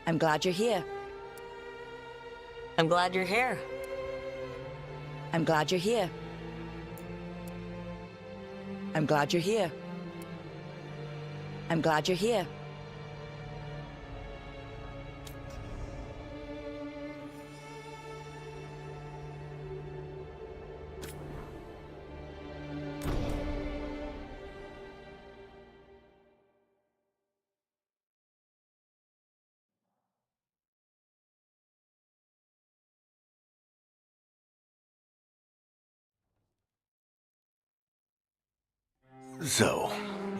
I'm glad you're here. I'm glad you're here. I'm glad you're here. I'm glad you're here. I'm glad you're here. So,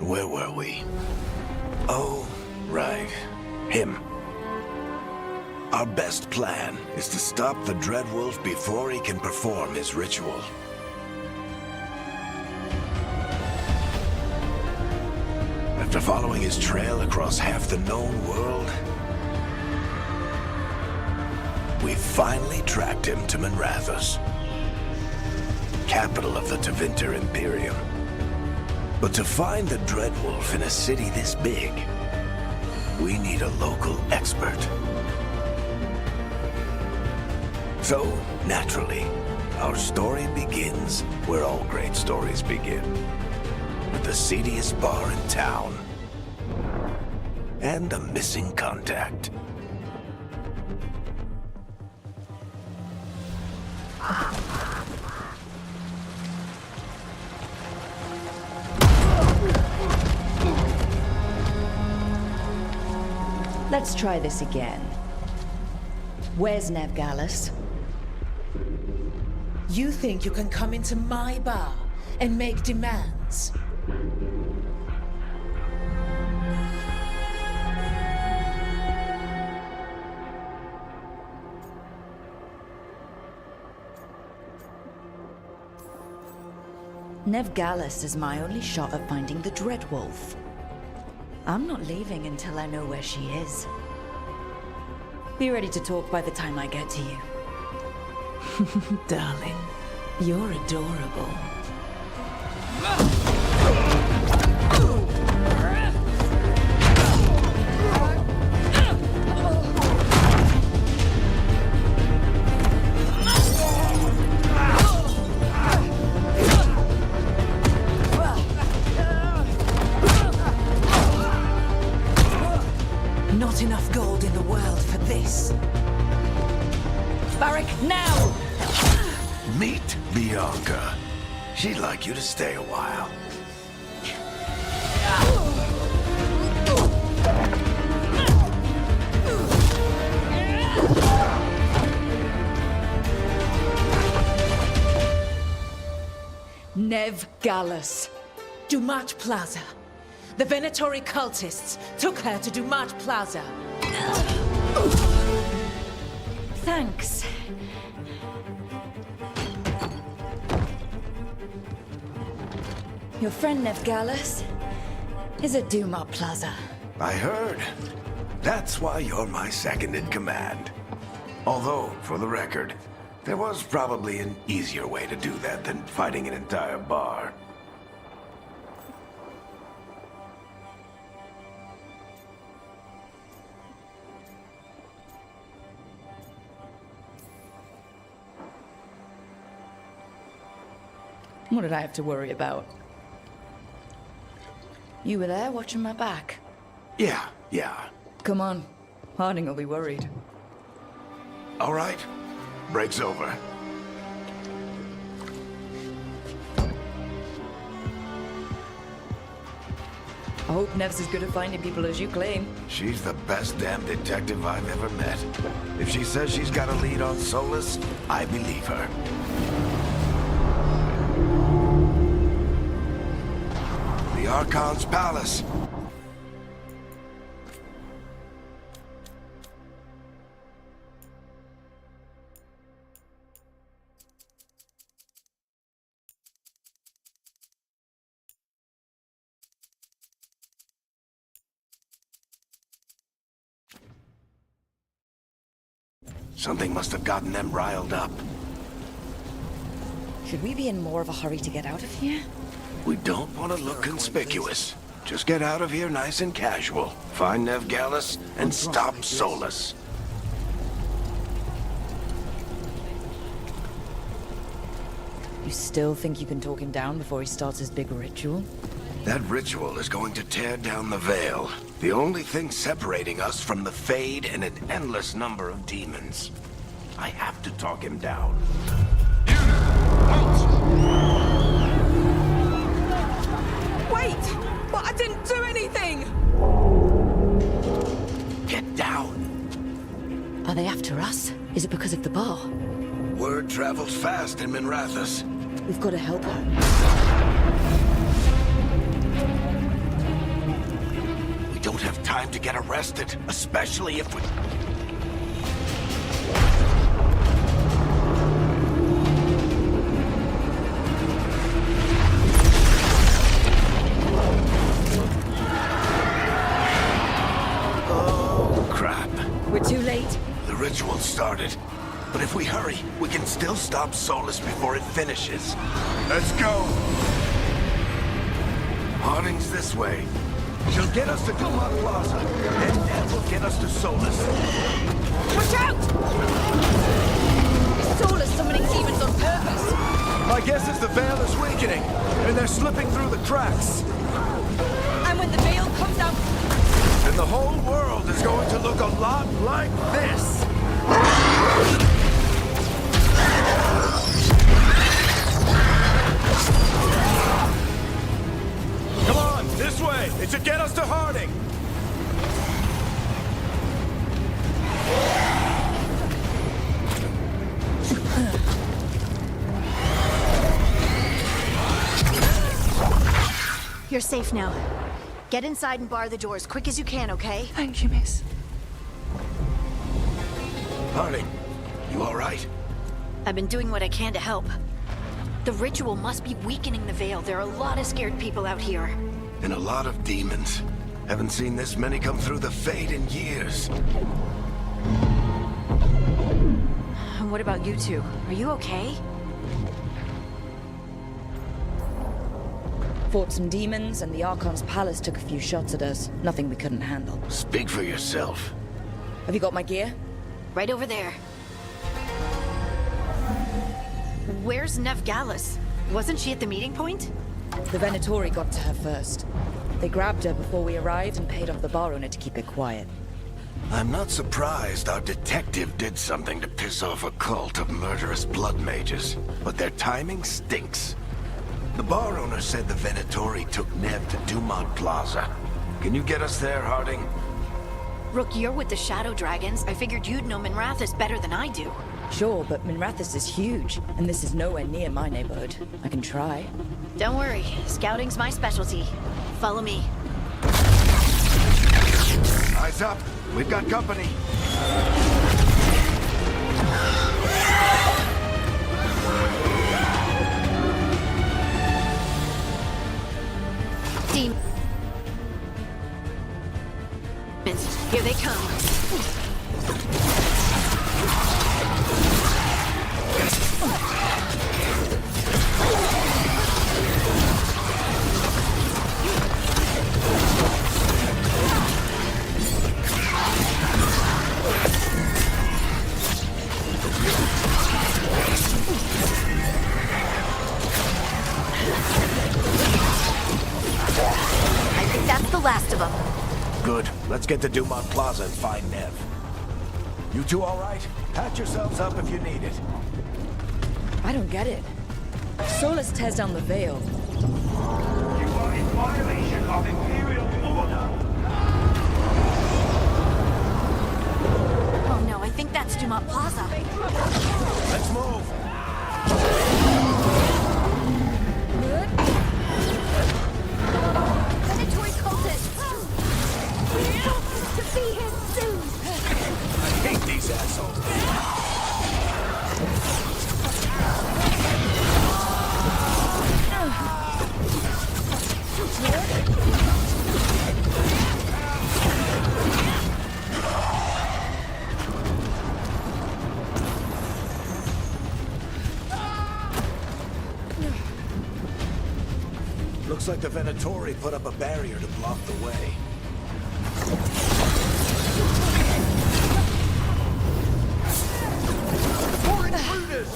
where were we? Oh, right. Him. Our best plan is to stop the Dreadwolf before he can perform his ritual. After following his trail across half the known world, we finally tracked him to Minrathous, capital of the Tevinter Imperium. But to find the Dreadwolf in a city this big, we need a local expert. So, naturally, our story begins where all great stories begin. With the seediest bar in town. And a missing contact. Let's try this again. Where's Nev Gallus? You think you can come into my bar and make demands? Nev Gallus is my only shot at finding the Dreadwolf. I'm not leaving until I know where she is. Be ready to talk by the time I get to you. Darling, you're adorable. Not enough gold in the world for this. Barak, now! Meet Bianca. She'd like you to stay a while. Nev Gallus. Dumat Plaza. The Venatori cultists took her to Dumat Plaza. Thanks. Your friend Nev Gallus is at Dumat Plaza. I heard. That's why you're my second in command. Although, for the record, there was probably an easier way to do that than fighting an entire bar. What did I have to worry about? You were there watching my back. Yeah. Come on. Harding will be worried. All right. Break's over. I hope Nev's as good at finding people as you claim. She's the best damn detective I've ever met. If she says she's got a lead on Solus, I believe her. The Archon's Palace. Something must have gotten them riled up. Should we be in more of a hurry to get out of here? We don't want to look conspicuous. Just get out of here nice and casual. Find Nev Gallus and stop Solus. You still think you can talk him down before he starts his big ritual? That ritual is going to tear down the Veil. The only thing separating us from the Fade and an endless number of demons. I have to talk him down. Wait! But I didn't do anything! Get down. Are they after us? Is it because of the bar? Word travels fast in Minrathous. We've got to help her. We don't have time to get arrested, especially if we... Oh, crap. We're too late. The ritual started. But if we hurry, we can still stop Solus before it finishes. Let's go! Harding's this way. She'll get us to Dumont Plaza, and Ned will get us to Solus. Watch out! Is Solus summoning demons on purpose? My guess is the Veil is weakening, and they're slipping through the cracks. And when the veil comes out... And the whole world is going to look a lot like this. Come on, this way! It should get us to Harding! You're safe now. Get inside and bar the door as quick as you can, okay? Thank you, miss. Harding, you all right? I've been doing what I can to help. The ritual must be weakening the Veil. There are a lot of scared people out here. And a lot of demons. Haven't seen this many come through the Fade in years. And what about you two? Are you okay? Fought some demons, and the Archon's palace took a few shots at us. Nothing we couldn't handle. Speak for yourself. Have you got my gear? Right over there. Where's Nev Gallus? Wasn't she at the meeting point? The Venatori got to her first. They grabbed her before we arrived and paid off the bar owner to keep it quiet. I'm not surprised our detective did something to piss off a cult of murderous blood mages, but their timing stinks. The bar owner said the Venatori took Nev to Dumont Plaza. Can you get us there, Harding? Rook, you're with the Shadow Dragons. I figured you'd know Minrathous better than I do. Sure, but Minrathous is huge, and this is nowhere near my neighborhood. I can try. Don't worry, scouting's my specialty. Follow me. Eyes up. We've got company. Demons, here they come. I think that's the last of them. Good. Let's get to Dumont Plaza and find Nev. You two all right? Patch yourselves up if you need it. I don't get it. Solus tears down the Veil. You are in violation of Imperial order. Oh no, I think that's Dumont Plaza. Let's move. Predatory cultists! To be here soon! I hate these assholes. Looks like the Venatori put up a barrier to block the way. More intruders!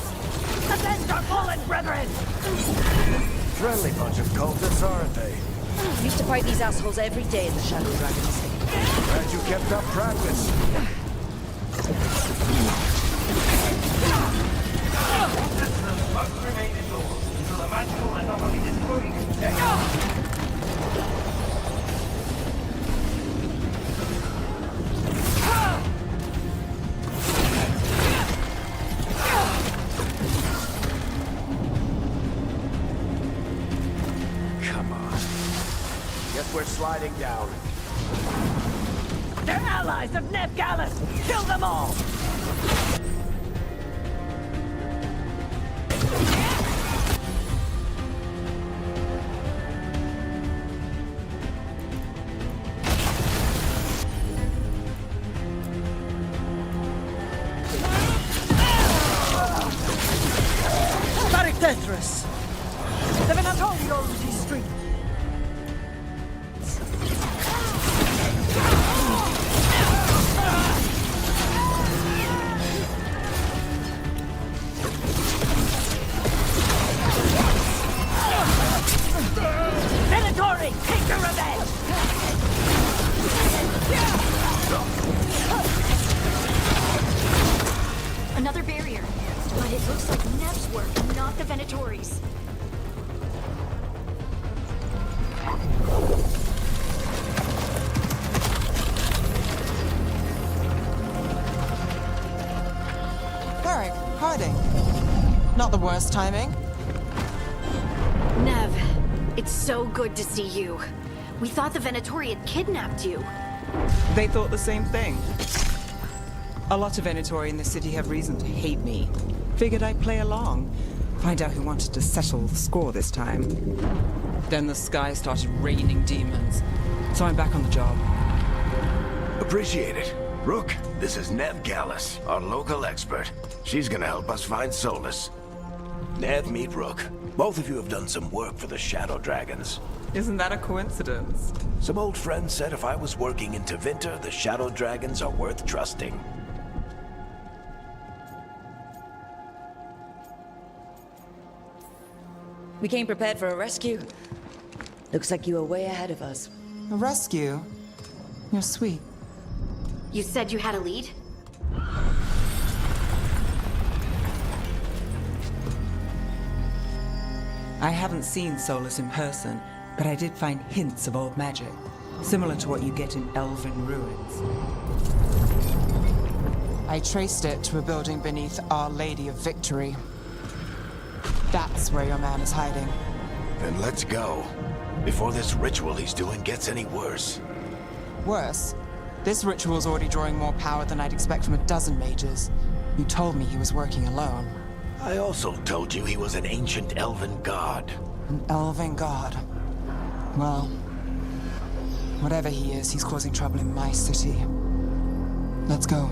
Avenge our fallen brethren! Friendly bunch of cultists, aren't they? Used to fight these assholes every day in the Shadow Dragons. Glad you kept up practice. Citizens must remain indoors until the magical anomaly is fully contained. Come on. Guess we're sliding down. They're allies of Nev Gallus! Kill them all! Tethrus! The Venatori owns his street. Venatori, take your revenge! Another barrier. But it looks like Nev's work, not the Venatori's. Varric, Harding. Not the worst timing. Nev, it's so good to see you. We thought the Venatori had kidnapped you. They thought the same thing. A lot of Venatori in the city have reason to hate me. Figured I'd play along. Find out who wanted to settle the score this time. Then the sky started raining demons. So I'm back on the job. Appreciate it. Rook, this is Nev Gallus, our local expert. She's gonna help us find Solus. Nev, meet Rook. Both of you have done some work for the Shadow Dragons. Isn't that a coincidence? Some old friends said if I was working in Tevinter, the Shadow Dragons are worth trusting. We came prepared for a rescue. Looks like you were way ahead of us. A rescue? You're sweet. You said you had a lead? I haven't seen Solus in person, but I did find hints of old magic, similar to what you get in elven ruins. I traced it to a building beneath Our Lady of Victory. That's where your man is hiding. Then let's go. Before this ritual he's doing gets any worse. Worse, this ritual's already drawing more power than I'd expect from a dozen mages. You told me he was working alone. I also told you he was an ancient elven god. An elven god. Well, whatever he is, he's causing trouble in my city. Let's go.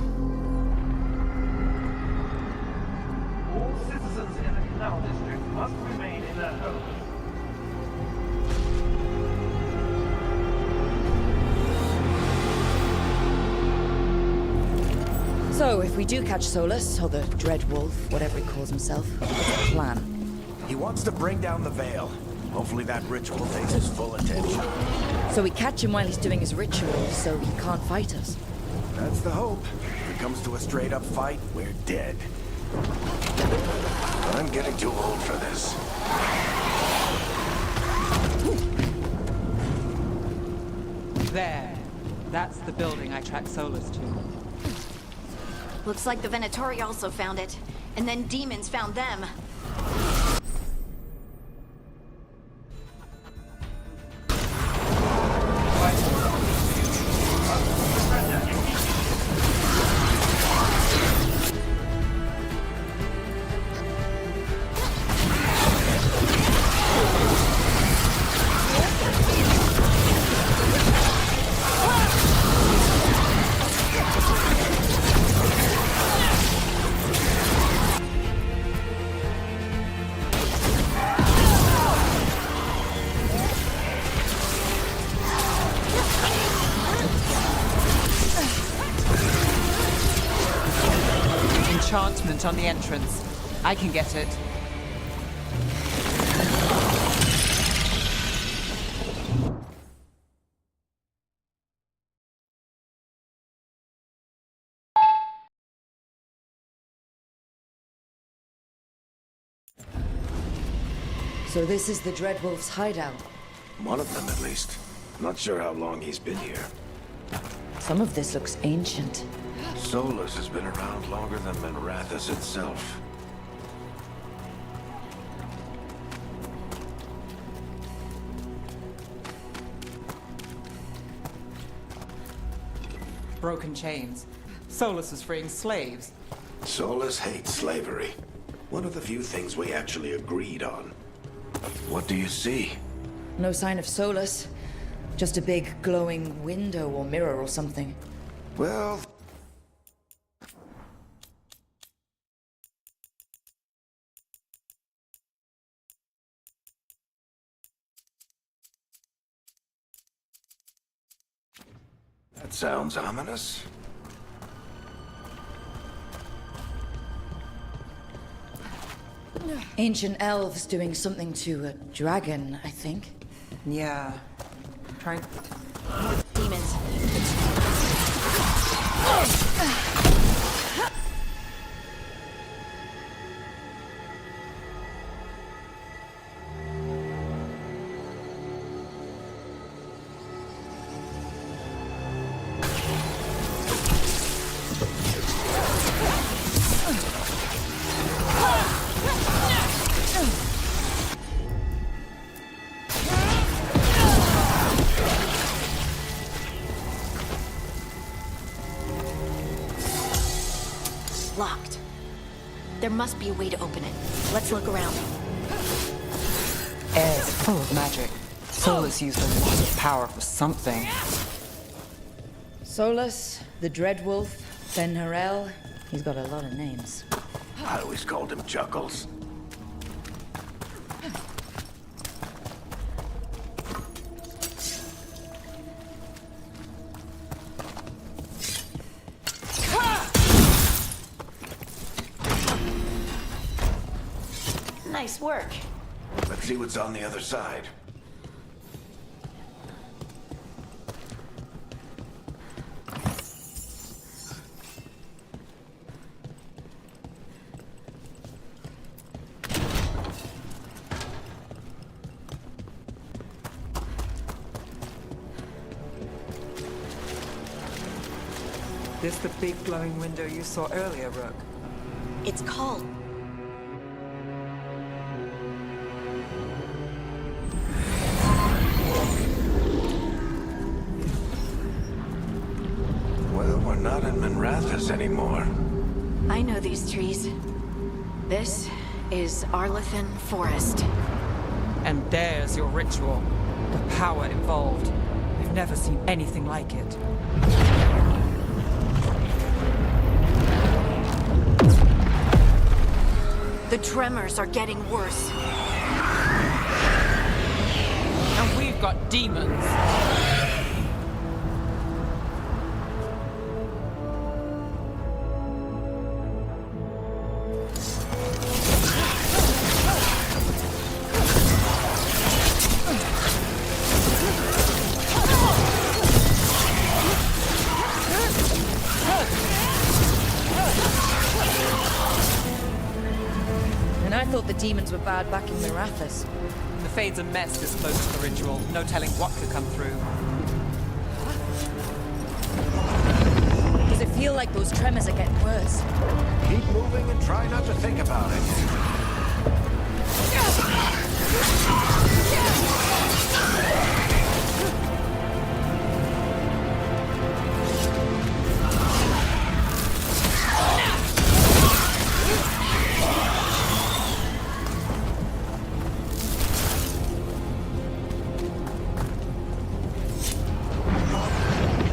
All citizens in the Canal District must remain in their homes. So, if we do catch Solus, or the Dread Wolf, whatever he calls himself, what's the plan? He wants to bring down the Veil. Hopefully that ritual takes his full attention. So we catch him while he's doing his ritual, so he can't fight us. That's the hope. If it comes to a straight-up fight, we're dead. I'm getting too old for this. There. That's the building I tracked Solus to. Looks like the Venatori also found it. And then demons found them. print on the entrance. I can get it. So this is the Dreadwolf's hideout. One of them, at least. Not sure how long he's been here. Some of this looks ancient. Solus has been around longer than Manrathus itself. Broken chains. Solus is freeing slaves. Solus hates slavery. One of the few things we actually agreed on. What do you see? No sign of Solus. Just a big glowing window or mirror or something. Well... that sounds ominous. Ancient elves doing something to a dragon, I think. Yeah. Trying... Demons. Locked. There must be a way to open it. Let's look around. Air is full of magic. Solus used a lot of power for something. Solus, the Dreadwolf, Ben Harel. He's got a lot of names. I always called him Chuckles. Nice work. Let's see what's on the other side. This the big glowing window you saw earlier, Rook? It's called... Well, we're not in Manrathus anymore. I know these trees. This is Arlethan Forest. And there's your ritual. The power involved. I've never seen anything like it. The tremors are getting worse. And we've got demons. And I thought the demons were bad back in Mirathus. The Fade's a mess this close to the ritual. No telling what could come through. Does it feel like those tremors are getting worse? Keep moving and try not to think about it.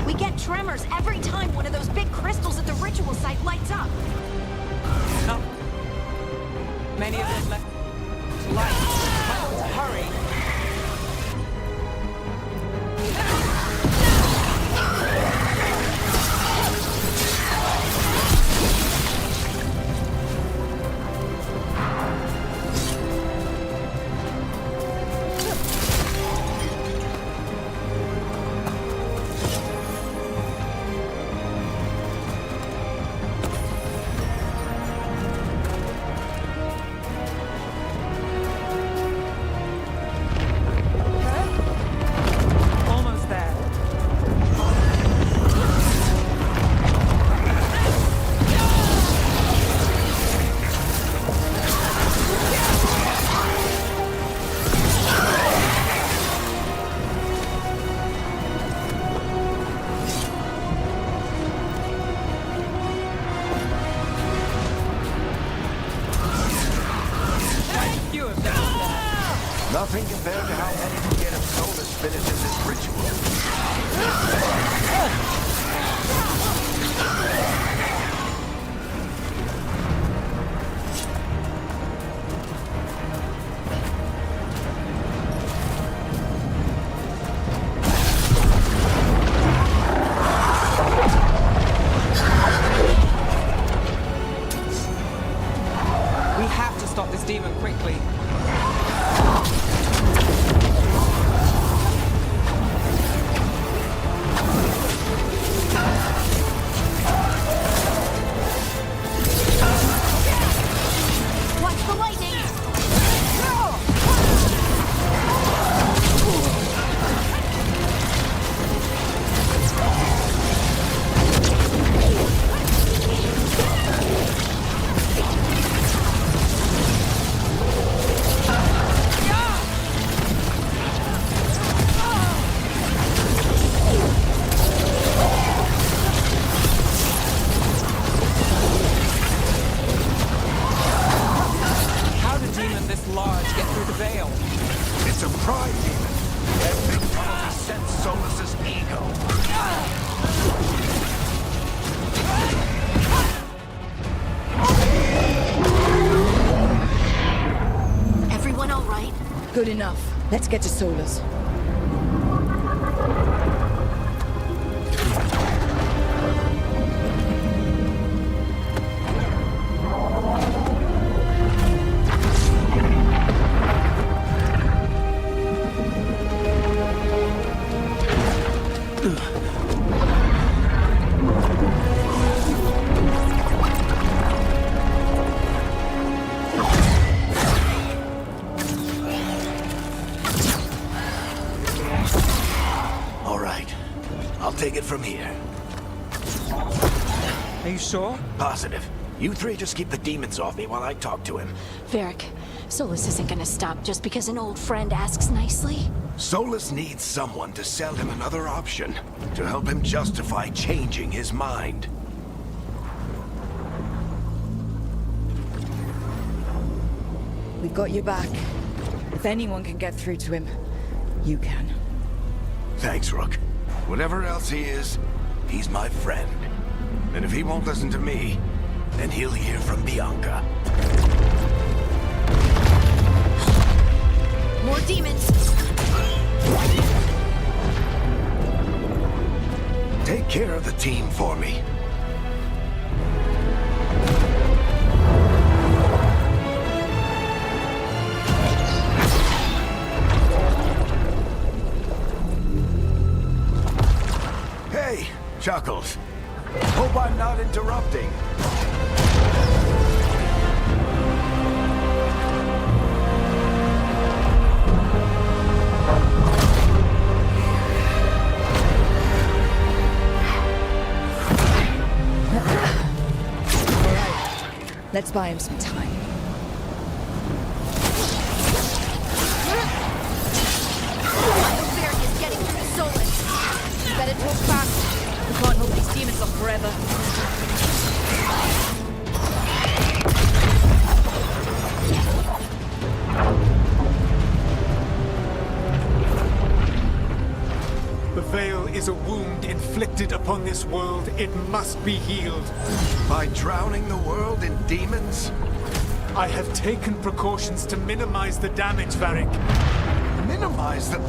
We get tremors every time one of those big crystals at the ritual site lights up. No. Many of them left light. Hurry. Good enough. Let's get to Solus. All right. I'll take it from here. Are you sure? Positive. You three just keep the demons off me while I talk to him. Varric, Solus isn't gonna stop just because an old friend asks nicely. Solus needs someone to sell him another option, to help him justify changing his mind. We've got your back. If anyone can get through to him, you can. Thanks, Rook. Whatever else he is, he's my friend. And if he won't listen to me, then he'll hear from Bianca. More demons! Take care of the team for me. Hey, Chuckles. Hope I'm not interrupting. Let's buy him some time. I hope Varric is getting through to Solus. Better talk fast. We can't hold these demons off forever. The Veil is a wound inflicted upon this world. It must be healed. By drowning the world in demons? I have taken precautions to minimize the damage, Varric. Minimize the...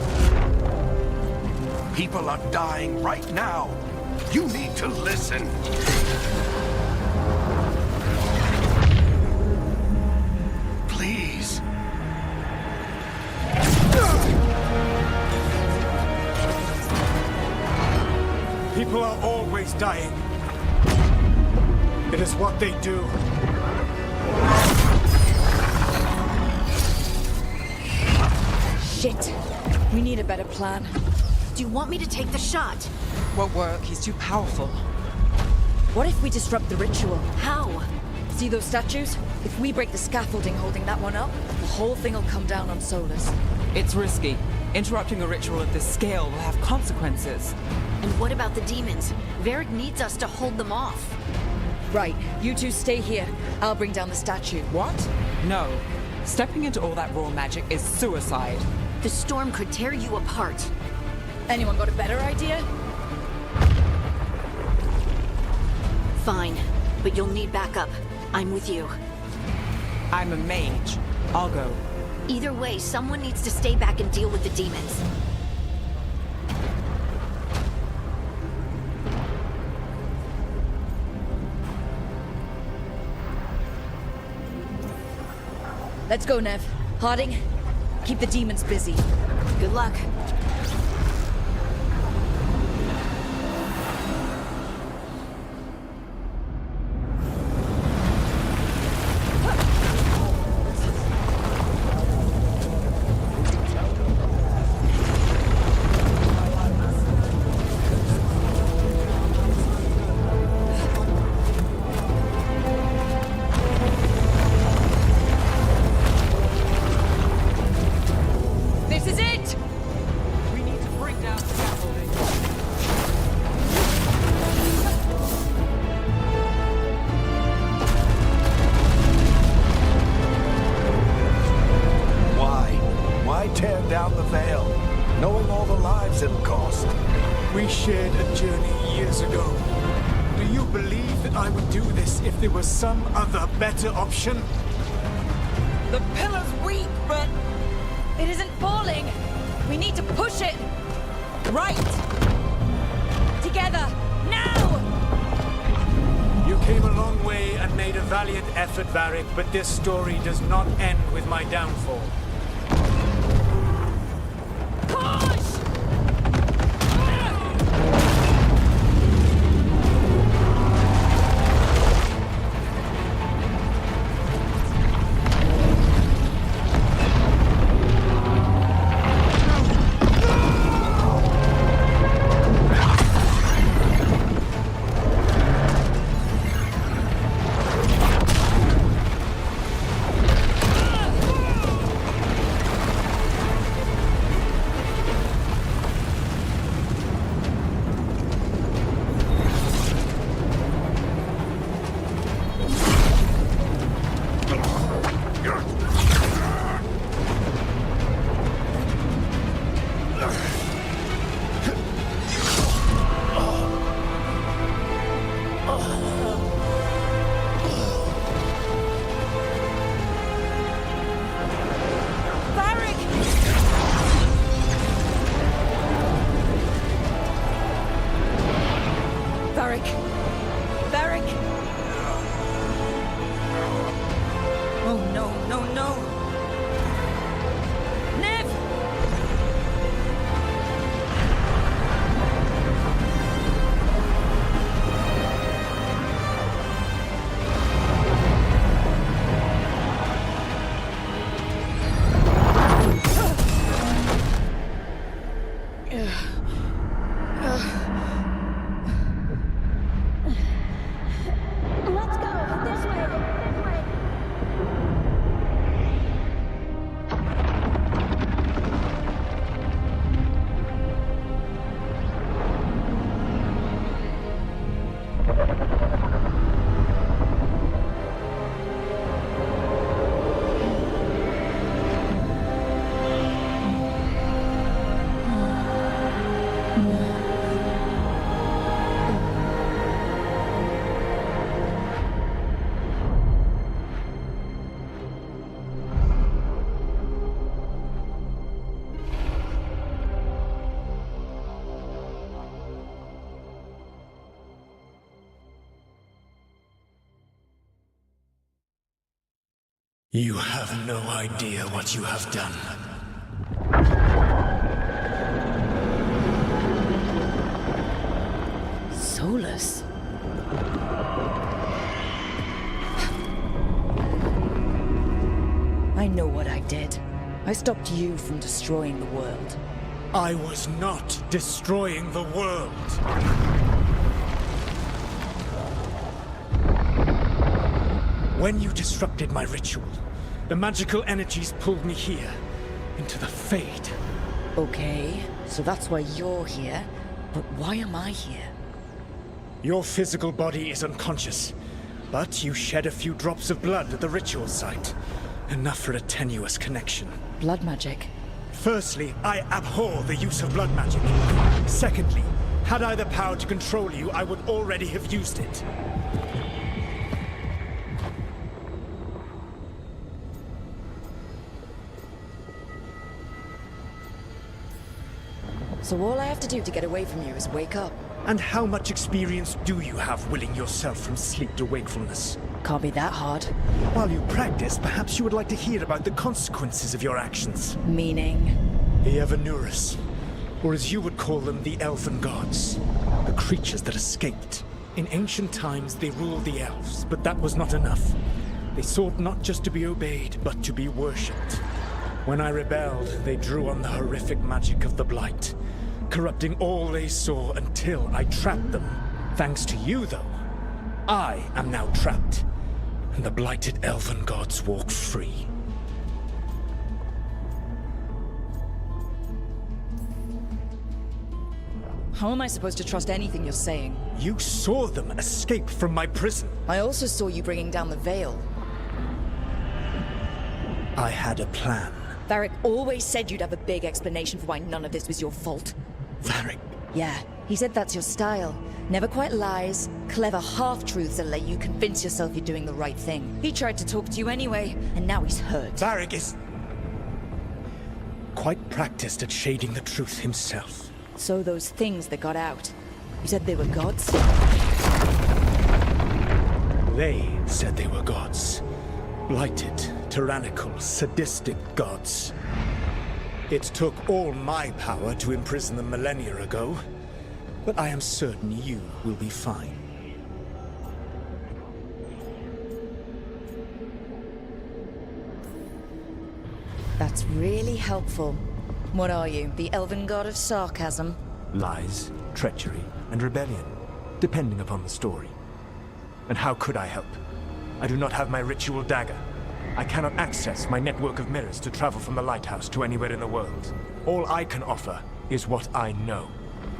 People are dying right now. You need to listen. Please. People are always dying. It is what they do. Shit. We need a better plan. Do you want me to take the shot? Won't work. He's too powerful. What if we disrupt the ritual? How? See those statues? If we break the scaffolding holding that one up, the whole thing will come down on Solus. It's risky. Interrupting a ritual of this scale will have consequences. And what about the demons? Varric needs us to hold them off. Right, you two stay here. I'll bring down the statue. What? No. Stepping into all that raw magic is suicide. The storm could tear you apart. Anyone got a better idea? Fine, but you'll need backup. I'm with you. I'm a mage. I'll go. Either way, someone needs to stay back and deal with the demons. Let's go, Nev. Harding, keep the demons busy. Good luck. This is it! We need to bring down the scaffolding. Why tear down the Veil, knowing all the lives it'll cost? We shared a journey years ago. Do you believe that I would do this if there was some other better option? The pillar's weak, but It isn't falling! We need to push it! Right! Together! Now! You came a long way and made a valiant effort, Varric, but this story does not end with my downfall. Push! You have no idea what you have done. Solus? I know what I did. I stopped you from destroying the world. I was not destroying the world. When you disrupted my ritual, the magical energies pulled me here, into the Fade. Okay, so that's why you're here. But why am I here? Your physical body is unconscious, but you shed a few drops of blood at the ritual site. Enough for a tenuous connection. Blood magic? Firstly, I abhor the use of blood magic. Secondly, had I the power to control you, I would already have used it. So all I have to do to get away from you is wake up. And how much experience do you have willing yourself from sleep to wakefulness? Can't be that hard. While you practice, perhaps you would like to hear about the consequences of your actions. Meaning? The Evanurus, or as you would call them, the Elven Gods. The creatures that escaped. In ancient times, they ruled the elves, but that was not enough. They sought not just to be obeyed, but to be worshipped. When I rebelled, they drew on the horrific magic of the Blight, corrupting all they saw until I trapped them. Thanks to you, though, I am now trapped, and the blighted Elven Gods walk free. How am I supposed to trust anything you're saying? You saw them escape from my prison. I also saw you bringing down the veil. I had a plan. Varric always said you'd have a big explanation for why none of this was your fault. Varric. Yeah, he said that's your style. Never quite lies, clever half-truths that let you convince yourself you're doing the right thing. He tried to talk to you anyway, and now he's hurt. Varric is... quite practiced at shading the truth himself. So those things that got out, you said they were gods? They said they were gods. Blighted, tyrannical, sadistic gods. It took all my power to imprison them millennia ago, but I am certain you will be fine. That's really helpful. What are you, the elven god of sarcasm? Lies, treachery, and rebellion, depending upon the story. And how could I help? I do not have my ritual dagger. I cannot access my network of mirrors to travel from the lighthouse to anywhere in the world. All I can offer is what I know.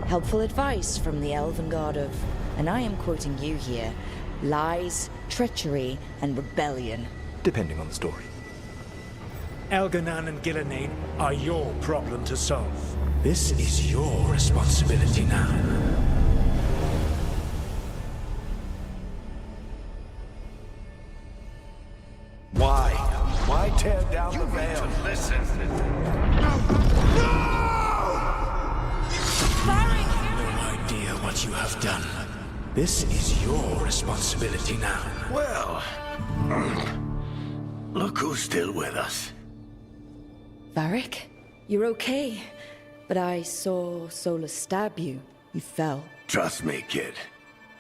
Helpful advice from the elven god of, and I am quoting you here, lies, treachery, and rebellion. Depending on the story. Elganan and Gillenane are your problem to solve. This is your responsibility now. Why? Why tear down the veil? Listen. No idea what you have done. This is your responsibility now. Well, look who's still with us. Varric, you're okay. But I saw Solus stab you. You fell. Trust me, kid.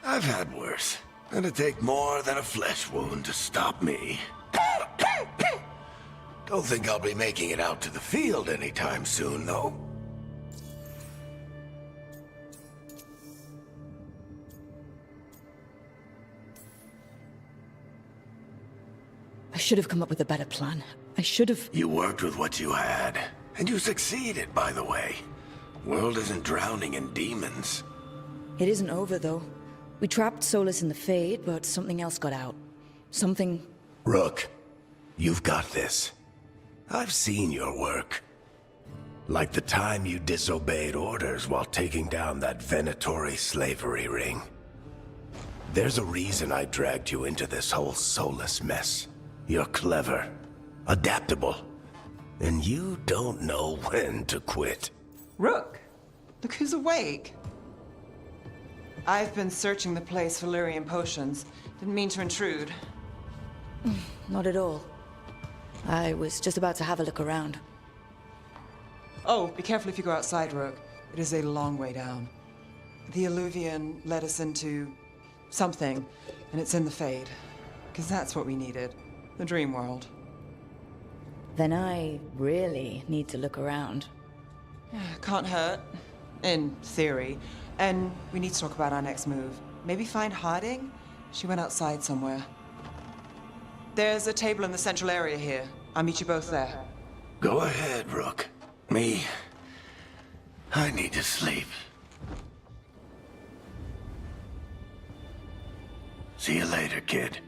I've had worse. It'd take more than a flesh wound to stop me. Don't think I'll be making it out to the field anytime soon, though. I should have come up with a better plan. I should have... You worked with what you had, and you succeeded, by the way. World isn't drowning in demons. It isn't over, though. We trapped Solus in the Fade, but something else got out. Something... Rook, you've got this. I've seen your work. Like the time you disobeyed orders while taking down that Venatori slavery ring. There's a reason I dragged you into this whole Solus mess. You're clever, adaptable, and you don't know when to quit. Rook, look who's awake. I've been searching the place for Lyrian potions. Didn't mean to intrude. Not at all. I was just about to have a look around. Oh, be careful if you go outside, Rook. It is a long way down. The Alluvian led us into something, and it's in the Fade. Because that's what we needed. The dream world. Then I really need to look around. Can't hurt. In theory. And we need to talk about our next move. Maybe find Harding? She went outside somewhere. There's a table in the central area here. I'll meet you both there. Go ahead, Rook. Me, I need to sleep. See you later, kid.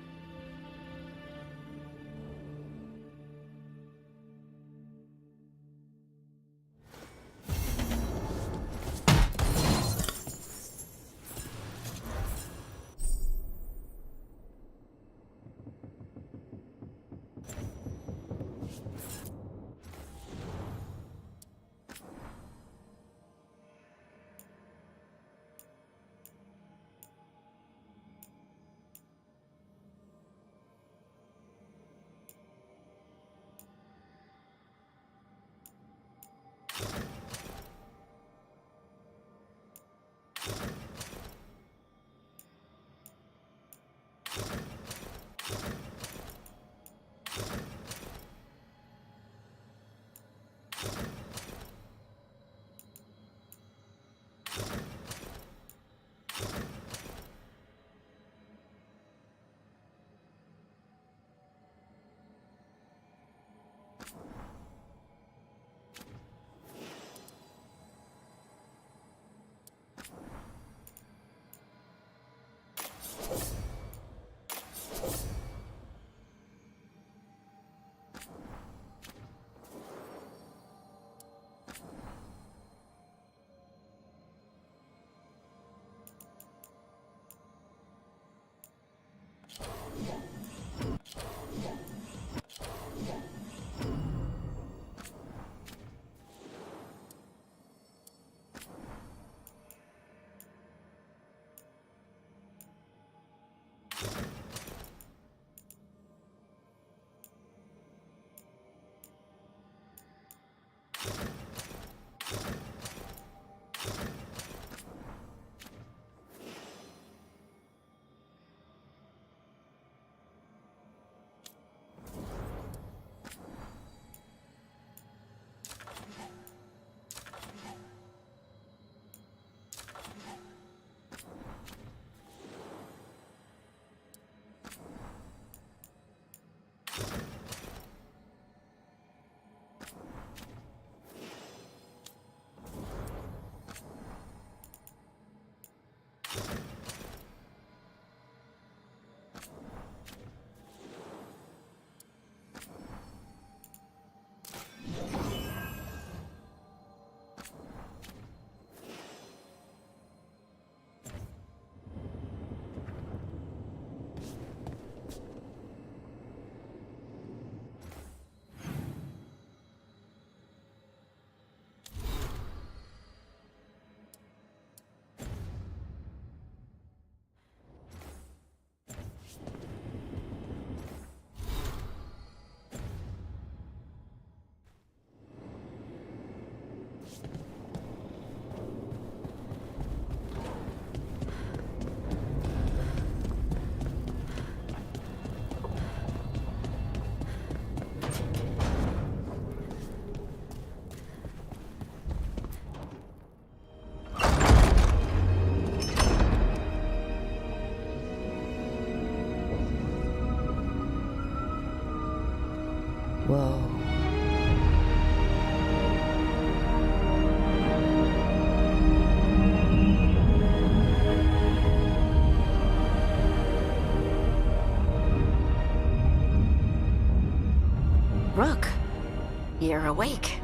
awake.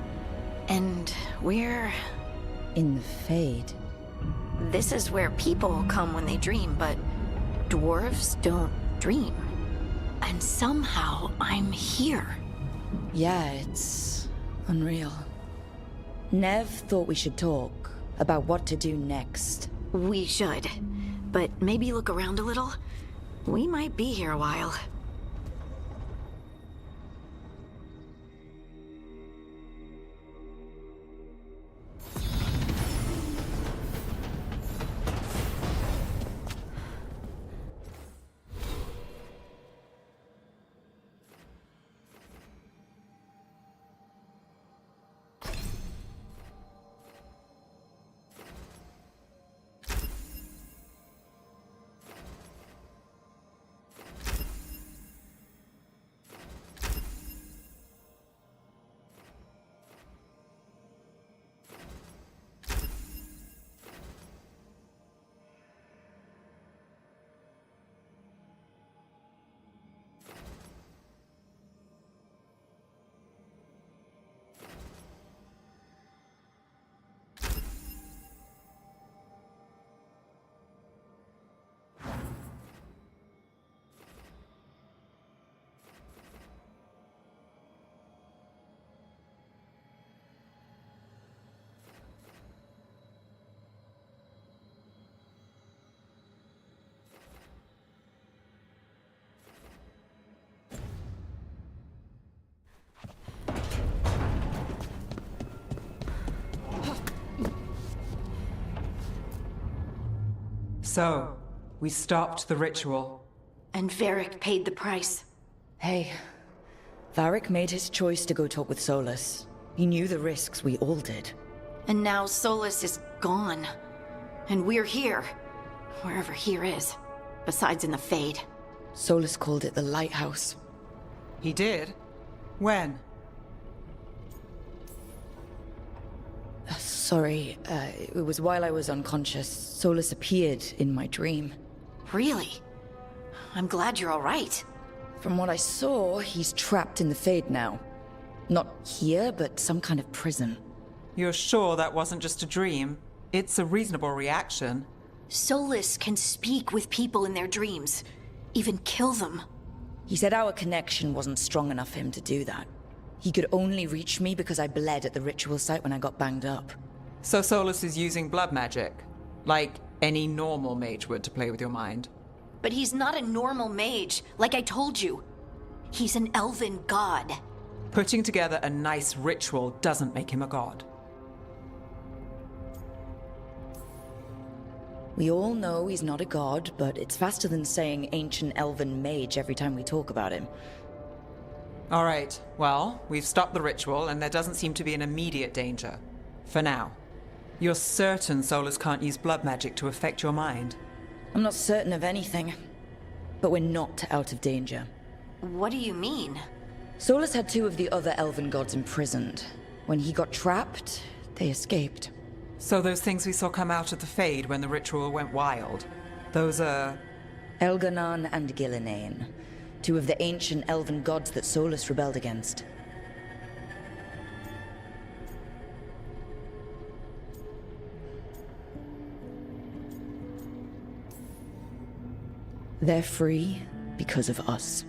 And we're... In the Fade. This is where people come when they dream, but dwarves don't dream. And somehow I'm here. Yeah, it's unreal. Nev thought we should talk about what to do next. We should. But maybe look around a little. We might be here a while. So, we stopped the ritual. And Varric paid the price. Hey, Varric made his choice to go talk with Solus. He knew the risks, we all did. And now Solus is gone. And we're here. Wherever here is. Besides in the Fade. Solus called it the Lighthouse. He did? When? Sorry, it was while I was unconscious. Solus appeared in my dream. Really? I'm glad you're all right. From what I saw, he's trapped in the Fade now. Not here, but some kind of prison. You're sure that wasn't just a dream? It's a reasonable reaction. Solus can speak with people in their dreams. Even kill them. He said our connection wasn't strong enough for him to do that. He could only reach me because I bled at the ritual site when I got banged up. So Solus is using blood magic? Like any normal mage would to play with your mind? But he's not a normal mage, like I told you. He's an elven god. Putting together a nice ritual doesn't make him a god. We all know he's not a god, but it's faster than saying ancient elven mage every time we talk about him. All right, well, we've stopped the ritual and there doesn't seem to be an immediate danger. For now. You're certain Solus can't use blood magic to affect your mind? I'm not certain of anything, but we're not out of danger. What do you mean? Solus had two of the other elven gods imprisoned. When he got trapped, they escaped. So those things we saw come out of the Fade when the ritual went wild, those are... Elganon and Gillinane, two of the ancient elven gods that Solus rebelled against. They're free because of us.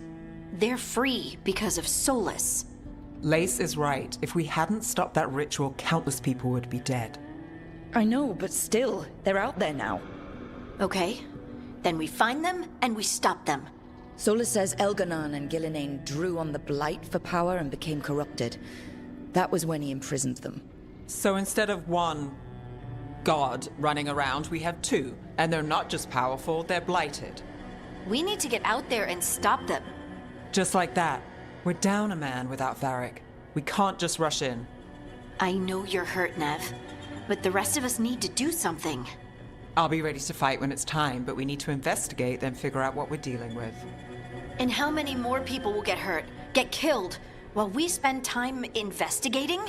They're free because of Solus. Lace is right. If we hadn't stopped that ritual, countless people would be dead. I know, but still, they're out there now. Okay, then we find them and we stop them. Solus says Elganon and Gillinane drew on the Blight for power and became corrupted. That was when he imprisoned them. So instead of one god running around, we have two. And they're not just powerful, they're blighted. We need to get out there and stop them. Just like that. We're down a man without Varric. We can't just rush in. I know you're hurt, Nev, but the rest of us need to do something. I'll be ready to fight when it's time, but we need to investigate, then figure out what we're dealing with. And how many more people will get hurt, get killed, while we spend time investigating?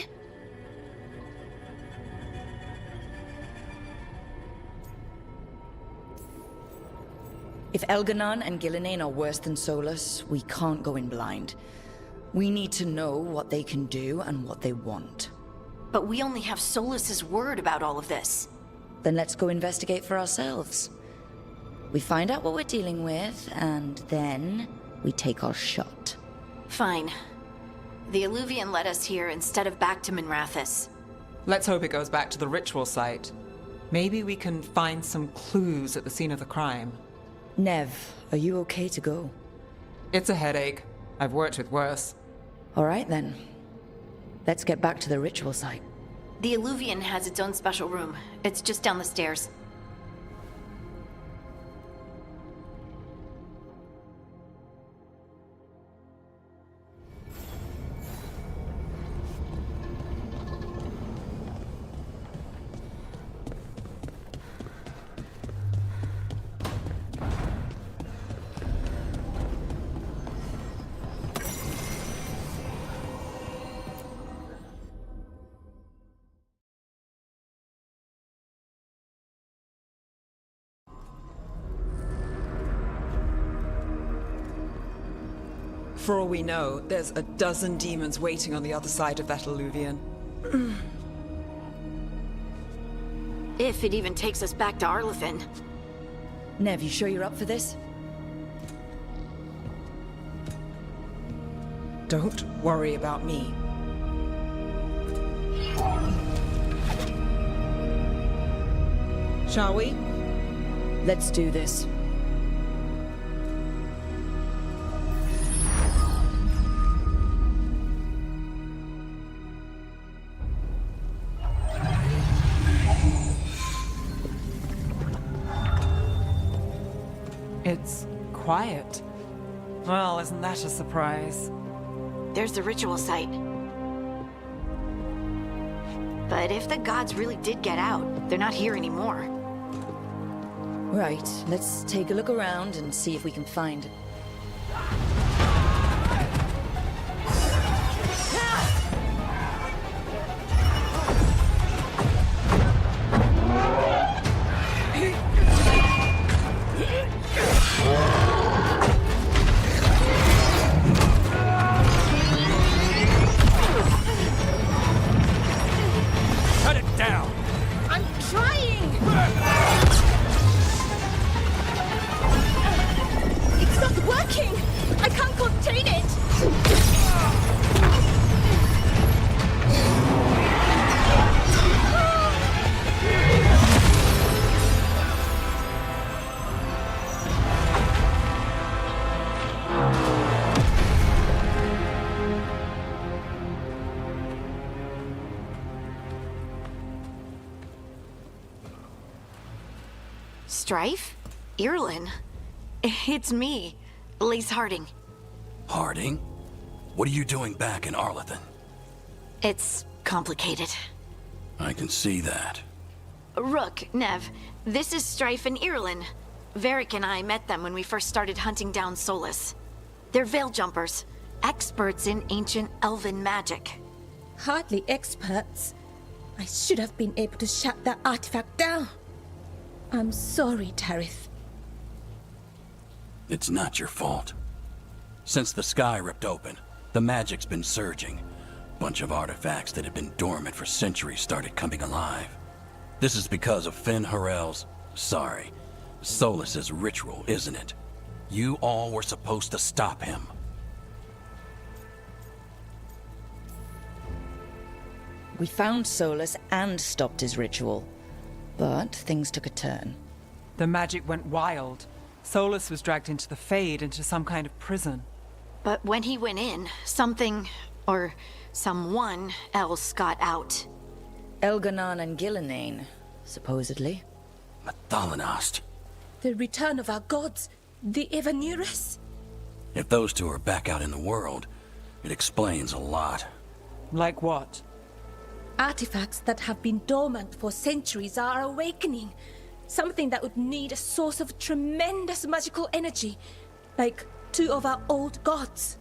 If Elganon and Gillinane are worse than Solus, we can't go in blind. We need to know what they can do and what they want. But we only have Solus's word about all of this. Then let's go investigate for ourselves. We find out what we're dealing with, and then we take our shot. Fine. The Illuvian led us here instead of back to Minrathous. Let's hope it goes back to the ritual site. Maybe we can find some clues at the scene of the crime. Nev, are you okay to go? It's a headache. I've worked with worse. All right then. Let's get back to the ritual site. The Illuvian has its own special room. It's just down the stairs. For all we know, there's a dozen demons waiting on the other side of that Illuvian. If it even takes us back to Arlethan. Nev, you sure you're up for this? Don't worry about me. Shall we? Let's do this. It's quiet. Well, isn't that a surprise? There's the ritual site. But if the gods really did get out, they're not here anymore. Right, let's take a look around and see if we can find it. Cut it down! I'm trying! It's not working! I can't contain it! Strife? Irlin? It's me, Lace Harding. Harding? What are you doing back in Arlethan? It's complicated. I can see that. Rook, Nev, this is Strife and Irlin. Varric and I met them when we first started hunting down Solus. They're veil jumpers, experts in ancient elven magic. Hardly experts. I should have been able to shut that artifact down. I'm sorry, Tarith. It's not your fault. Since the sky ripped open, the magic's been surging. Bunch of artifacts that had been dormant for centuries started coming alive. This is because of Finn Harel's... sorry, Solus's ritual, isn't it? You all were supposed to stop him. We found Solus and stopped his ritual. But things took a turn. The magic went wild. Solus was dragged into the Fade, into some kind of prison. But when he went in, something, or someone else got out. Elganon and Gillenane, supposedly. Mathalanost. The return of our gods, the Evanurus. If those two are back out in the world, it explains a lot. Like what? Artifacts that have been dormant for centuries are awakening. Something that would need a source of tremendous magical energy, like two of our old gods.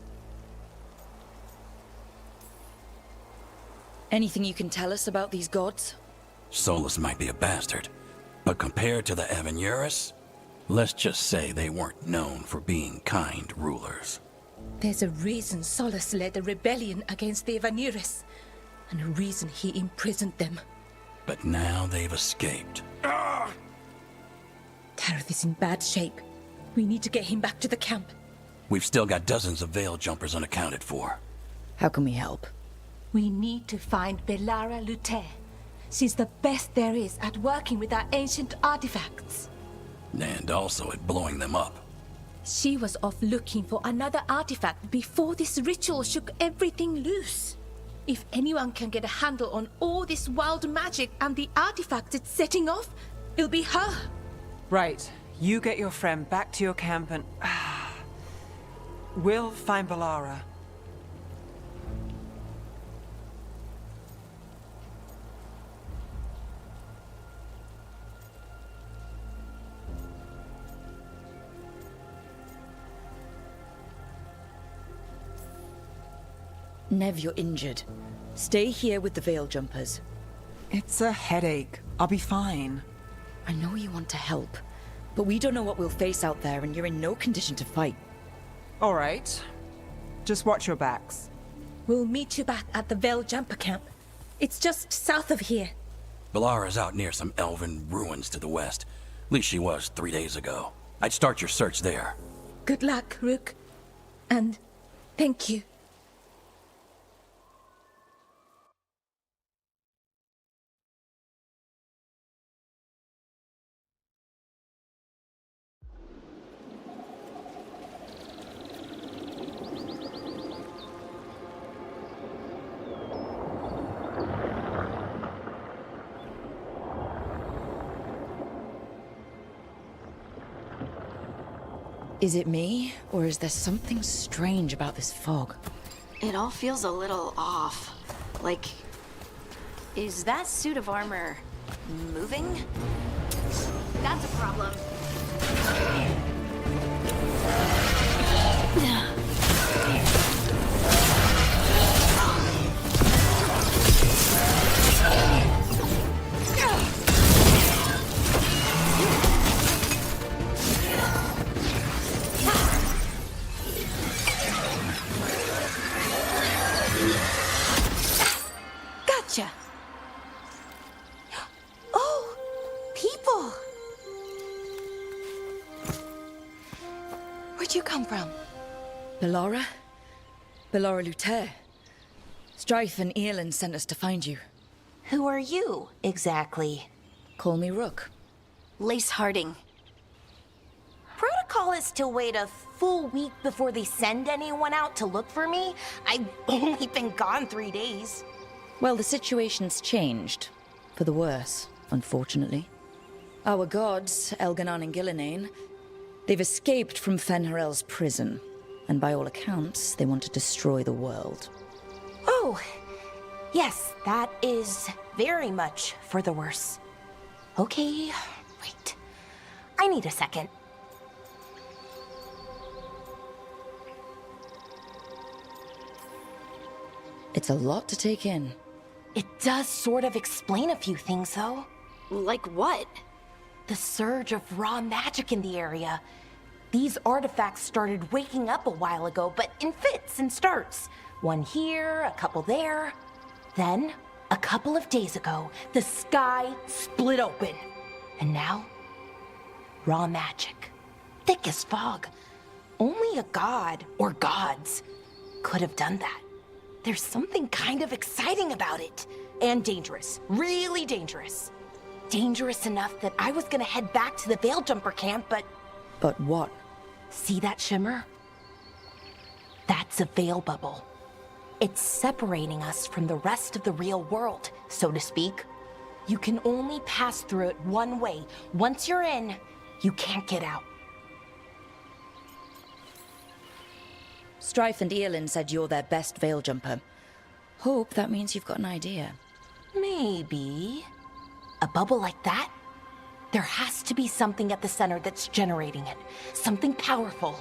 Anything you can tell us about these gods? Solus might be a bastard, but compared to the Evanurus, let's just say they weren't known for being kind rulers. There's a reason Solus led a rebellion against the Evanuris, and a reason he imprisoned them. But now they've escaped. Tareth is in bad shape. We need to get him back to the camp. We've still got dozens of Veil Jumpers unaccounted for. How can we help? We need to find Belara Luthe. She's the best there is at working with our ancient artifacts. And also at blowing them up. She was off looking for another artifact before this ritual shook everything loose. If anyone can get a handle on all this wild magic and the artifacts it's setting off, it'll be her. Right. You get your friend back to your camp and... we'll find Belara. Nev, you're injured. Stay here with the Veil Jumpers. It's a headache. I'll be fine. I know you want to help, but we don't know what we'll face out there, and you're in no condition to fight. All right. Just watch your backs. We'll meet you back at the Veil Jumper camp. It's just south of here. Belara's out near some elven ruins to the west. At least she was 3 days ago. I'd start your search there. Good luck, Rook. And thank you. Is it me, or is there something strange about this fog? It all feels a little off. Like, is that suit of armor moving? That's a problem. Gotcha. Oh, people. Where'd you come from? Belara? Belara Luthe. Strife and Earlin sent us to find you. Who are you, exactly? Call me Rook. Lace Harding. Protocol is to wait a full week before they send anyone out to look for me. I've only been gone 3 days. Well, the situation's changed. For the worse, unfortunately. Our gods, Elganon and Gillinane, they've escaped from Fenharel's prison. And by all accounts, they want to destroy the world. Oh, yes, that is very much for the worse. Okay, wait. I need a second. It's a lot to take in. It does sort of explain a few things, though. Like what? The surge of raw magic in the area. These artifacts started waking up a while ago, but in fits and starts. One here, a couple there. Then, a couple of days ago, the sky split open. And now, raw magic. Thick as fog. Only a god, or gods, could have done that. There's something kind of exciting about it. And dangerous. Really dangerous. Dangerous enough that I was gonna head back to the Veil Jumper camp, but... But what? See that shimmer? That's a veil bubble. It's separating us from the rest of the real world, so to speak. You can only pass through it one way. Once you're in, you can't get out. Strife and Earlin said you're their best Veil Jumper. Hope that means you've got an idea. Maybe. A bubble like that? There has to be something at the center that's generating it. Something powerful.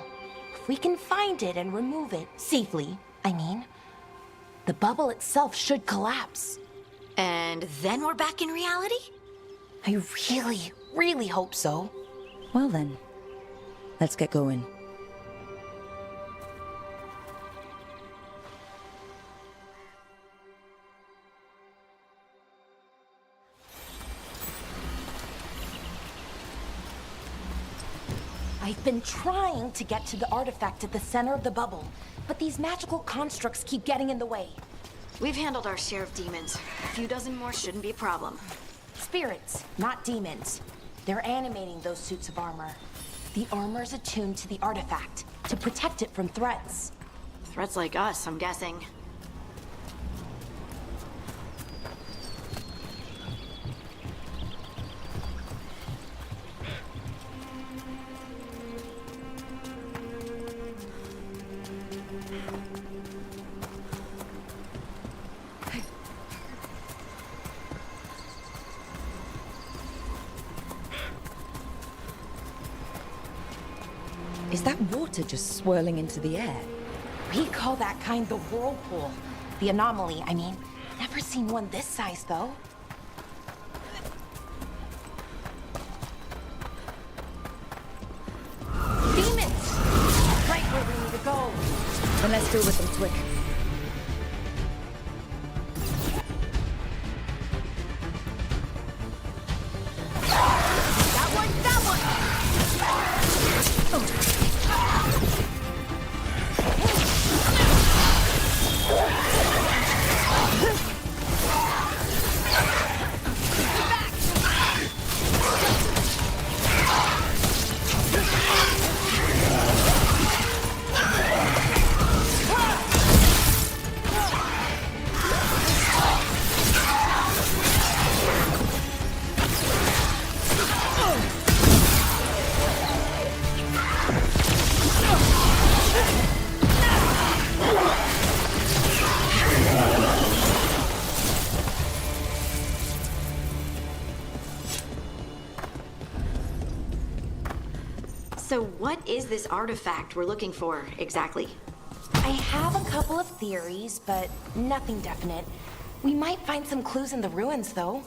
If we can find it and remove it, safely, I mean, the bubble itself should collapse. And then we're back in reality? I really, really hope so. Well then, let's get going. I've been trying to get to the artifact at the center of the bubble, but these magical constructs keep getting in the way. We've handled our share of demons. A few dozen more shouldn't be a problem. Spirits, not demons. They're animating those suits of armor. The armor's attuned to the artifact to protect it from threats. Threats like us, I'm guessing. Is that water just swirling into the air? We call that kind the whirlpool. The anomaly, I mean. Never seen one this size, though. Demons! Right where we need to go. Then let's deal with them quick. That one, that one! So what is this artifact we're looking for, exactly? I have a couple of theories, but nothing definite. We might find some clues in the ruins, though.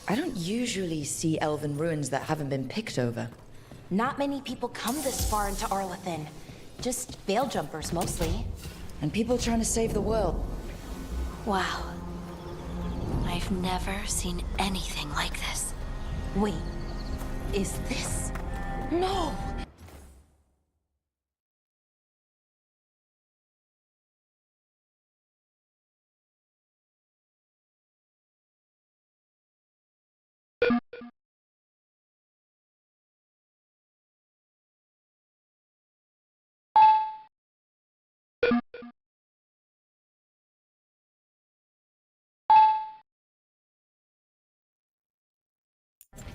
I don't usually see elven ruins that haven't been picked over. Not many people come this far into Arlathan. Just veil jumpers, mostly. And people trying to save the world. Wow. I've never seen anything like this. Wait, is this? No!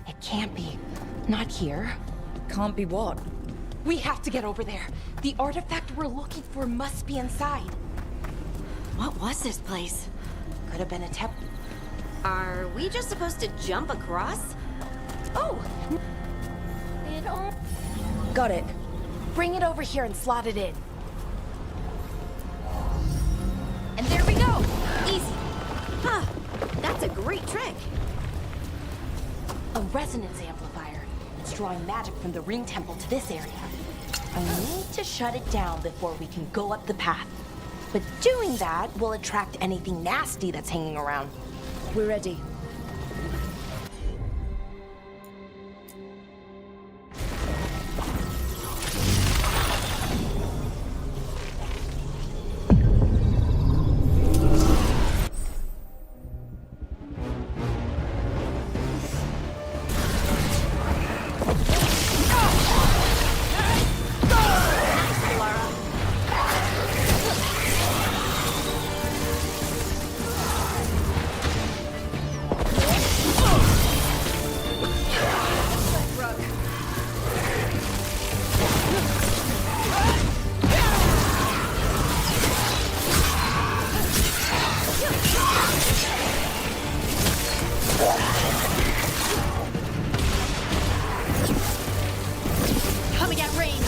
It can't be. Not here. Can't be what? We have to get over there. The artifact we're looking for must be inside. What was this place? Could have been a Are we just supposed to jump across? Oh! Got it. Bring it over here and slot it in. And there we go! Easy. Huh. That's a great trick. A resonance amplifier. It's drawing magic from the ring temple to this area. I need to shut it down before we can go up the path. But doing that will attract anything nasty that's hanging around. We're ready. Coming at range.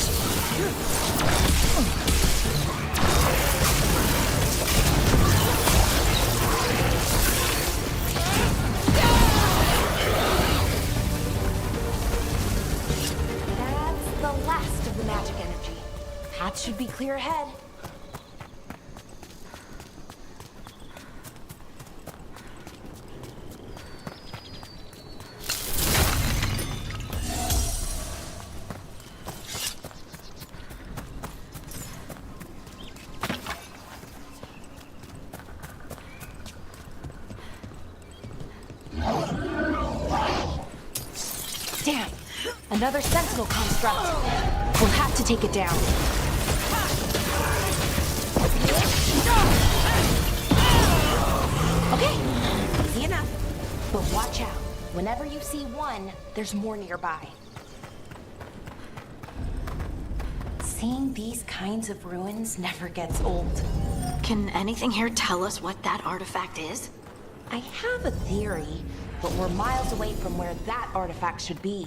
That's the last of the magic energy. Path should be clear ahead. Damn! Another sentinel construct. We'll have to take it down. Okay, easy enough. But watch out. Whenever you see one, there's more nearby. Seeing these kinds of ruins never gets old. Can anything here tell us what that artifact is? I have a theory, but we're miles away from where that artifact should be.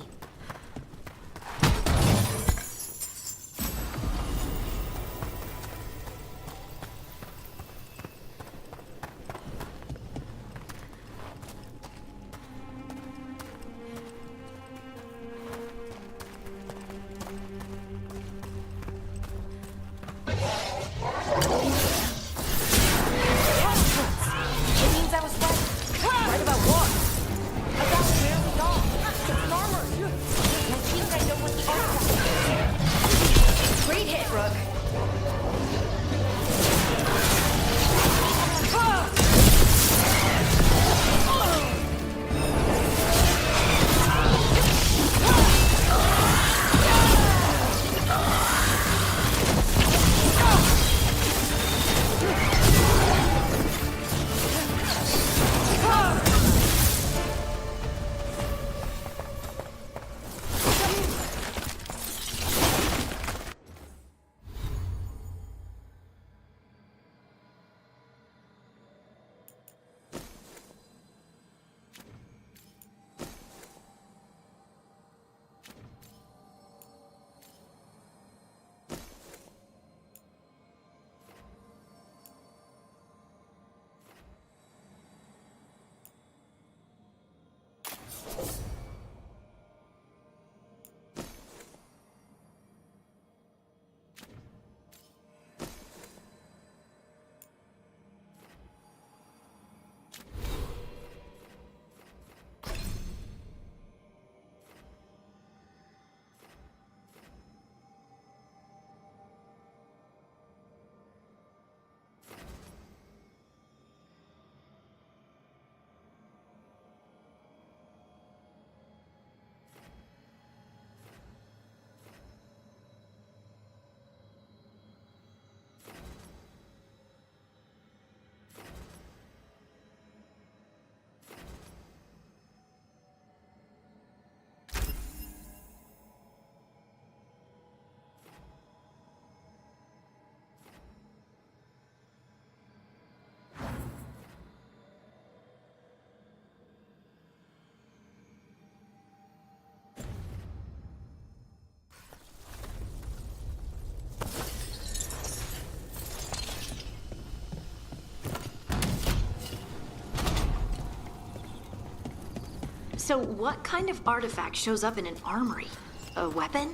So what kind of artifact shows up in an armory? A weapon?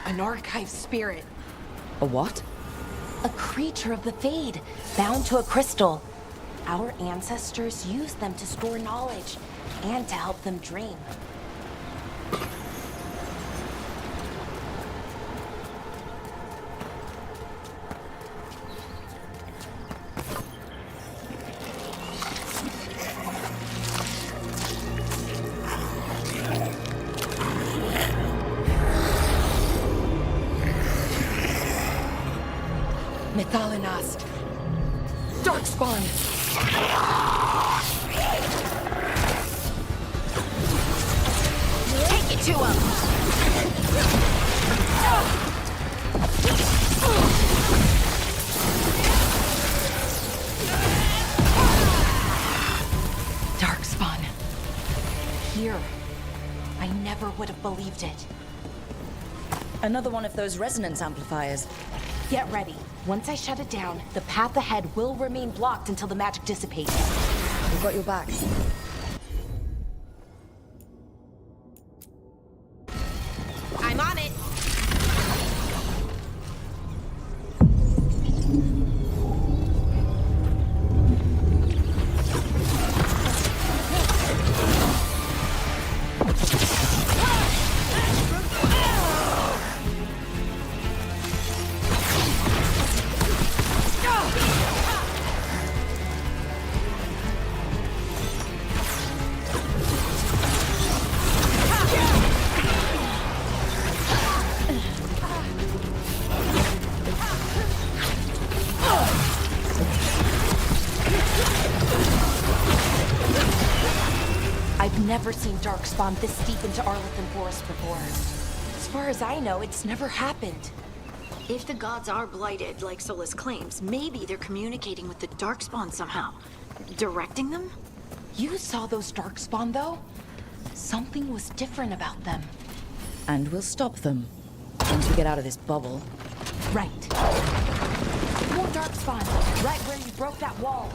An archive spirit. A what? A creature of the Fade, bound to a crystal. Our ancestors used them to store knowledge and to help them dream. Methalinast. Darkspawn. Take it to him! Darkspawn. Here. I never would have believed it. Another one of those resonance amplifiers. Get ready. Once I shut it down, the path ahead will remain blocked until the magic dissipates. We've got your back. I'm on it. darkspawn this deep into Arlethan Forest before. As far as I know, it's never happened. If the gods are blighted, like Solus claims, maybe they're communicating with the darkspawn somehow. Directing them? You saw those darkspawn, though? Something was different about them. And we'll stop them. Once we get out of this bubble. Right. More darkspawn, right where you broke that wall.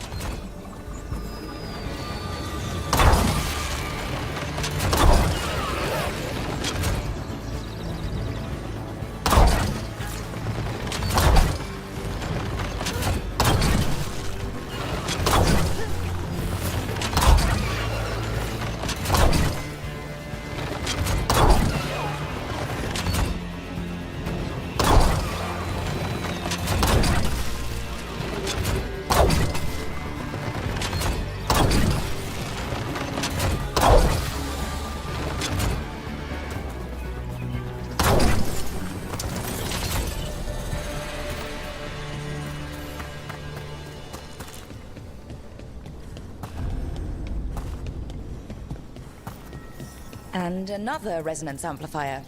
And another resonance amplifier.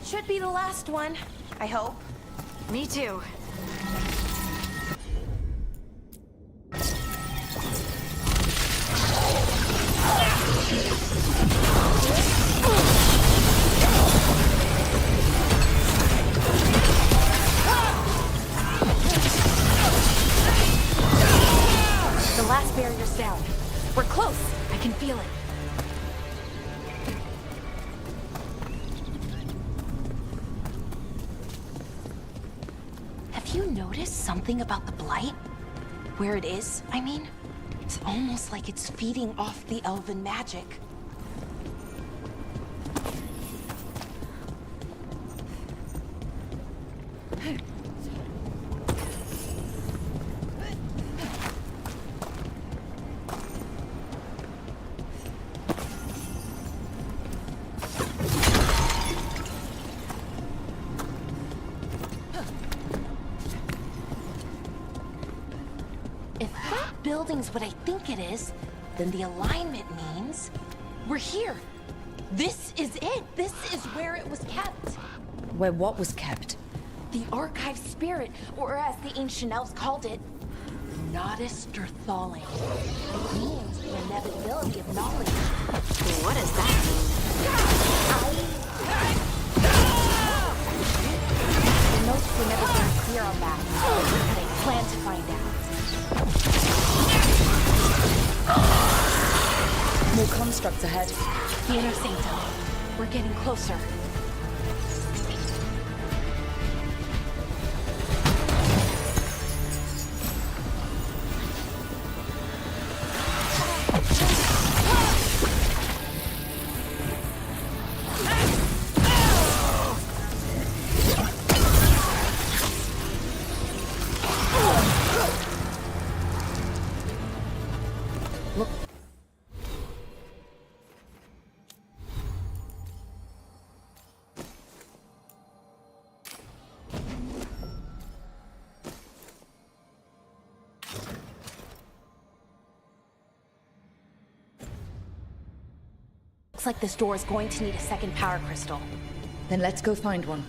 Should be the last one, I hope. Me too. The last barrier's down. We're close. I can feel it. Have you noticed something about the blight? Where it is, I mean? It's almost like it's feeding off the elven magic. If that building's what I think it is, then the alignment means we're here. This is it. This is where it was kept. Where what was kept? The archive spirit, or as the ancient elves called it, Nodus Derthaling. It means the inevitability of knowledge. What does that mean? The notes were never very clear on that, but I plan to find out. More constructs ahead. The inner sanctum. We're getting closer. Looks like this door is going to need a second power crystal. Then let's go find one.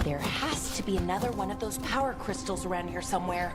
There has to be another one of those power crystals around here somewhere.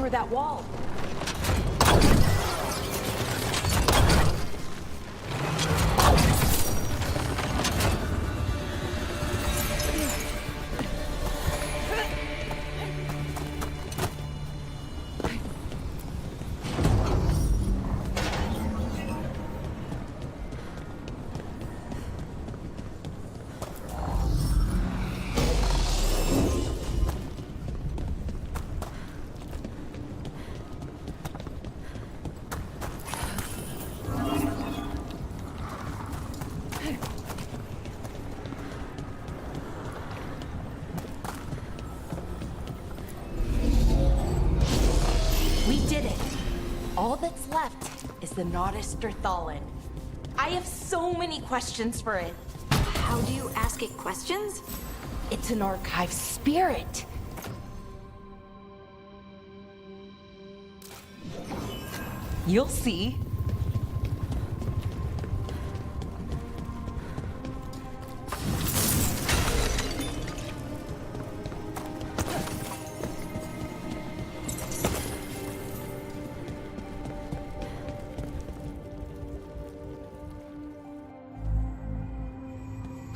through that wall. All that's left is the Nodus Derthalin. I have so many questions for it. How do you ask it questions? It's an archive spirit. You'll see.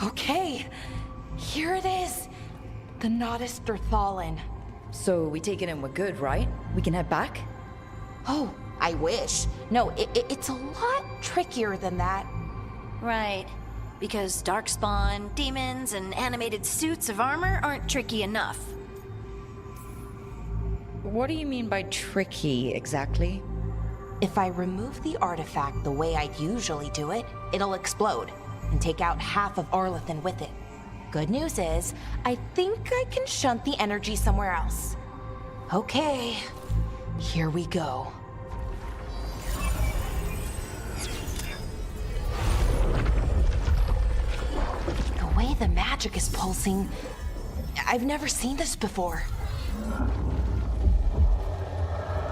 Okay, here it is. The Nodus Derthalin. So we take it and we're good, right? We can head back? Oh, I wish. No, it's a lot trickier than that. Right. Because darkspawn, demons, and animated suits of armor aren't tricky enough. What do you mean by tricky, exactly? If I remove the artifact the way I'd usually do it, it'll explode and take out half of Arlethan with it. Good news is, I think I can shunt the energy somewhere else. Okay, here we go. The way the magic magic is pulsing. I've never seen this before.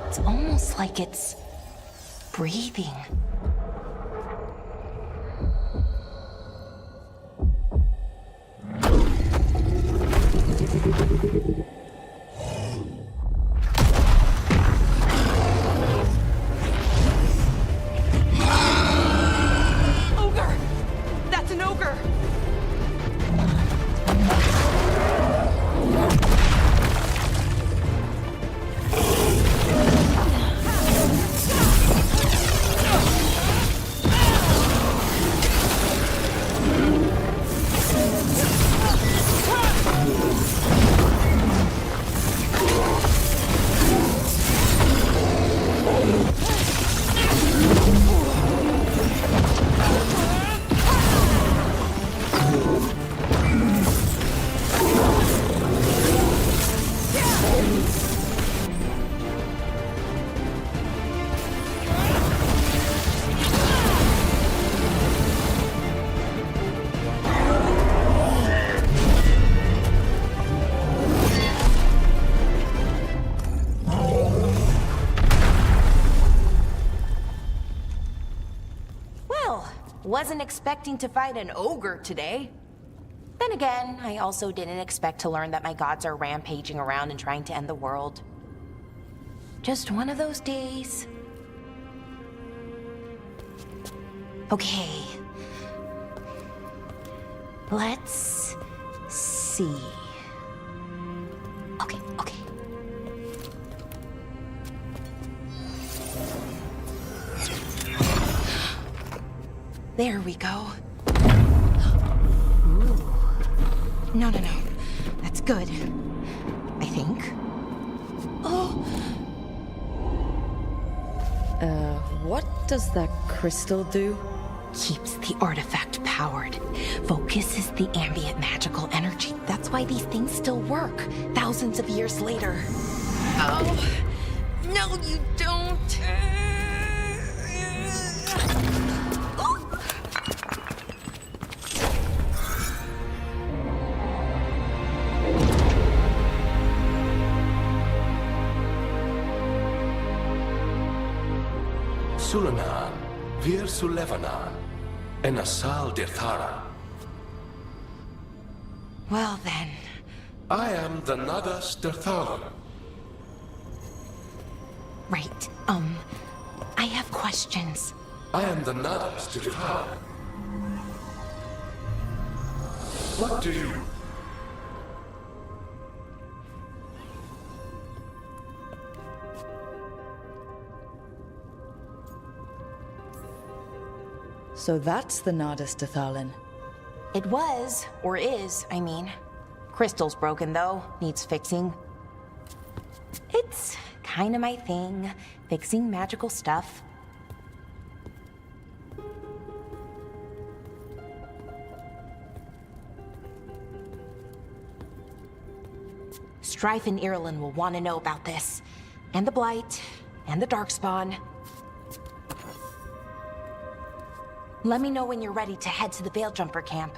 It's almost like it's breathing. Ogre! That's an ogre! Wasn't expecting to fight an ogre today. Then again, I also didn't expect to learn that my gods are rampaging around and trying to end the world. Just one of those days. Okay. Let's see. Okay. There we go. Ooh. No. That's good. I think. Oh! What does that crystal do? Keeps the artifact powered. Focuses the ambient magical energy. That's why these things still work, thousands of years later. Oh! No, you don't! Sulanan, Vir Sulevanan, and Asal Dirthara. Well then. I am the Nadas Dirthalan. Right, I have questions. I am the Nadas Dirthalan. What do you... So that's the Nadas Dathalin. It was, or is, I mean. Crystal's broken though, needs fixing. It's kinda my thing, fixing magical stuff. Strife and Irulan will want to know about this. And the Blight, and the Darkspawn. Let me know when you're ready to head to the Veil Jumper camp.